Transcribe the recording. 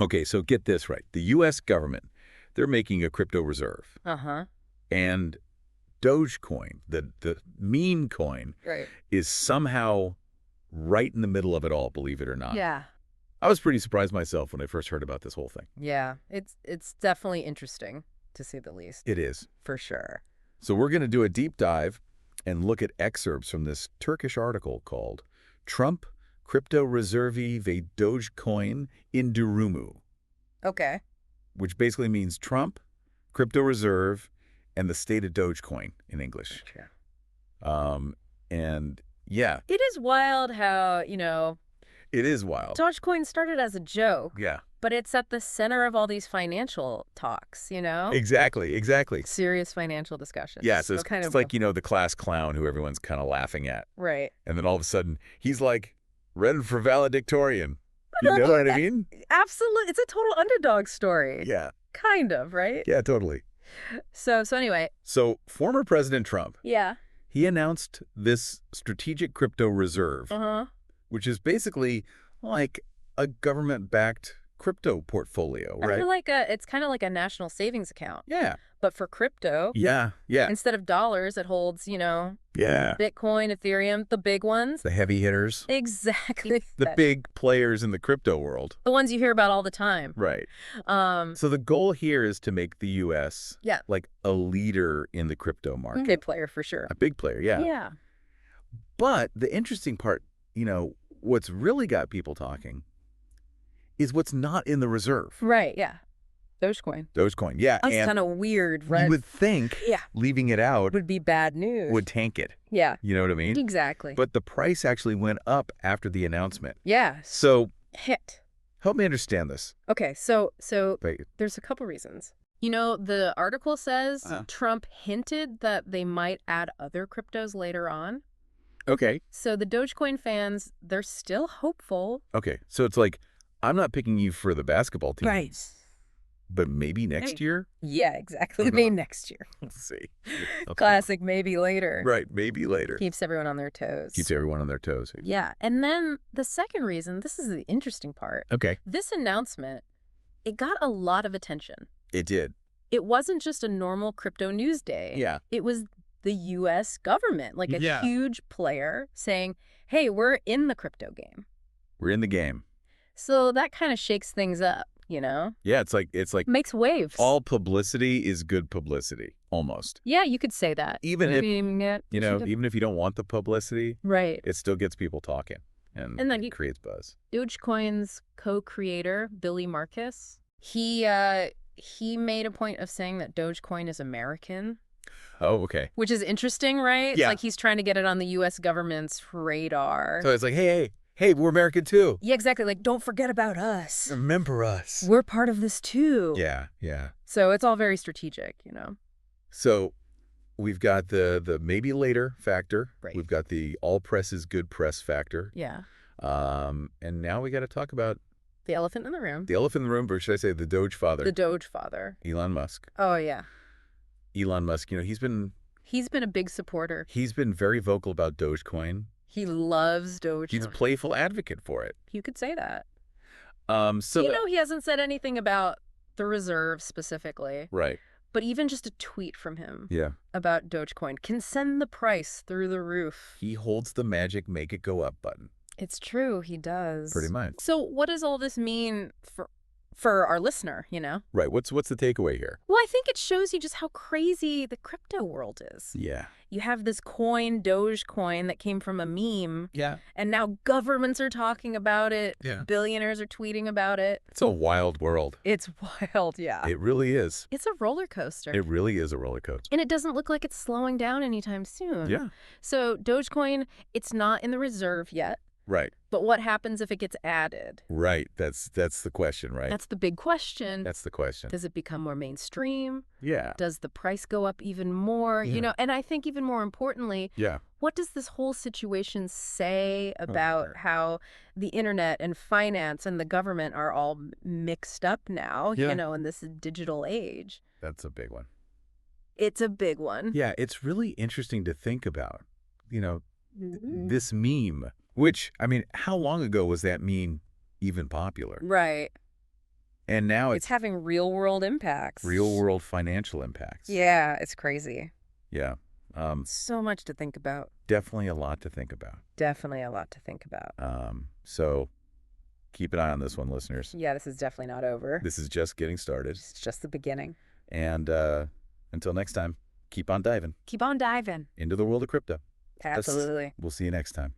Okay, so get this right. The U.S. government, they're making a crypto reserve. Uh-huh. And Dogecoin, the meme coin, Right. is somehow right in the middle of it all, believe it or not. Yeah. I was pretty surprised myself when I first heard about this whole thing. Yeah. It's definitely interesting, to say the least. It is. For sure. So we're going to do a deep dive and look at excerpts from this Turkish article called Trump Crypto Reservi ve Dogecoin Indurumu, Okay. which basically means Trump, crypto reserve, and the state of Dogecoin in English. Gotcha. And yeah, It is wild how, it is wild. Dogecoin started as a joke, Yeah, but it's at the center of all these financial talks, exactly. Serious financial discussions. Yeah, so it's kind of like, the class clown who everyone's kind of laughing at. Right. And then all of a sudden, he's like, ready for valedictorian. You know what I mean? Absolutely. It's a total underdog story. Yeah. Kind of, right? Yeah, totally. So anyway. So former President Trump, Yeah. he announced this strategic crypto reserve, Uh-huh. which is basically like a government-backed crypto portfolio, right? It's kind of like a national savings account, Yeah. but for crypto. Yeah. Instead of dollars, it holds, Yeah. Bitcoin, Ethereum, the big ones. The heavy hitters. Exactly. The big players in the crypto world. The ones you hear about all the time. Right. So the goal here is to make the U.S. Yeah. like a leader in the crypto market. Big player for sure. A big player, yeah. Yeah. But the interesting part, what's really got people talking is what's not in the reserve. Right, yeah. Dogecoin. Dogecoin, yeah. That's kind of weird, right? You would think leaving it out would be bad news. would tank it. Yeah. You know what I mean? Exactly. But the price actually went up after the announcement. Yeah. So hit. help me understand this. Okay, so Wait. there's a couple reasons. The article says Trump hinted that they might add other cryptos later on. Okay. So the Dogecoin fans, they're still hopeful. Okay. So it's like, I'm not picking you for the basketball team. Right. But maybe next year? Yeah, exactly. Maybe next year. Let's see. Classic maybe later. Right. Maybe later. Keeps everyone on their toes. Keeps everyone on their toes. Yeah. And then the second reason, this is the interesting part. Okay. This announcement, it got a lot of attention. It did. It wasn't just a normal crypto news day. Yeah. It was the U.S. government, like a huge player saying, hey, we're in the crypto game. We're in the game. So that kind of shakes things up, Yeah, it's like makes waves. All publicity is good publicity, almost. Yeah, you could say that. Even if even if you don't want the publicity, right? It still gets people talking, and then it creates buzz. Dogecoin's co-creator, Billy Marcus, he made a point of saying that Dogecoin is American. Oh, okay. Which is interesting, right? Yeah. It's like he's trying to get it on the U.S. government's radar. So it's like, hey, we're American too. Yeah, exactly. Like, don't forget about us. Remember us. We're part of this too. Yeah. So it's all very strategic, So we've got the maybe later factor. Right. We've got the all press is good press factor. Yeah. And now we got to talk about the elephant in the room. The elephant in the room, or should I say the Doge father? The Doge father. Elon Musk. Oh, yeah. Elon Musk, he's been a big supporter. He's been very vocal about Dogecoin. He loves Dogecoin. He's a playful advocate for it. You could say that. So he hasn't said anything about the reserve specifically. Right. But even just a tweet from him about Dogecoin can send the price through the roof. He holds the magic make it go up button. It's true, he does. Pretty much. So what does all this mean for our listener, Right. What's the takeaway here? Well, I think it shows you just how crazy the crypto world is. Yeah. You have this coin, Dogecoin, that came from a meme. Yeah. And now governments are talking about it. Yeah. Billionaires are tweeting about it. It's a wild world. It's wild, yeah. It really is. It's a roller coaster. It really is a roller coaster. And it doesn't look like it's slowing down anytime soon. Yeah. So Dogecoin, it's not in the reserve yet. Right. But what happens if it gets added? Right. That's the question, right? That's the big question. That's the question. Does it become more mainstream? Yeah. Does the price go up even more? Yeah. And I think even more importantly, what does this whole situation say about how the internet and finance and the government are all mixed up now, in this digital age? That's a big one. It's a big one. Yeah, it's really interesting to think about, this meme. Which, how long ago was that meme even popular? Right. And now it's having real-world impacts. Real-world financial impacts. Yeah, it's crazy. Yeah. So much to think about. Definitely a lot to think about. Definitely a lot to think about. So keep an eye on this one, listeners. Yeah, this is definitely not over. This is just getting started. It's just the beginning. And until next time, keep on diving. Keep on diving. Into the world of crypto. Absolutely. We'll see you next time.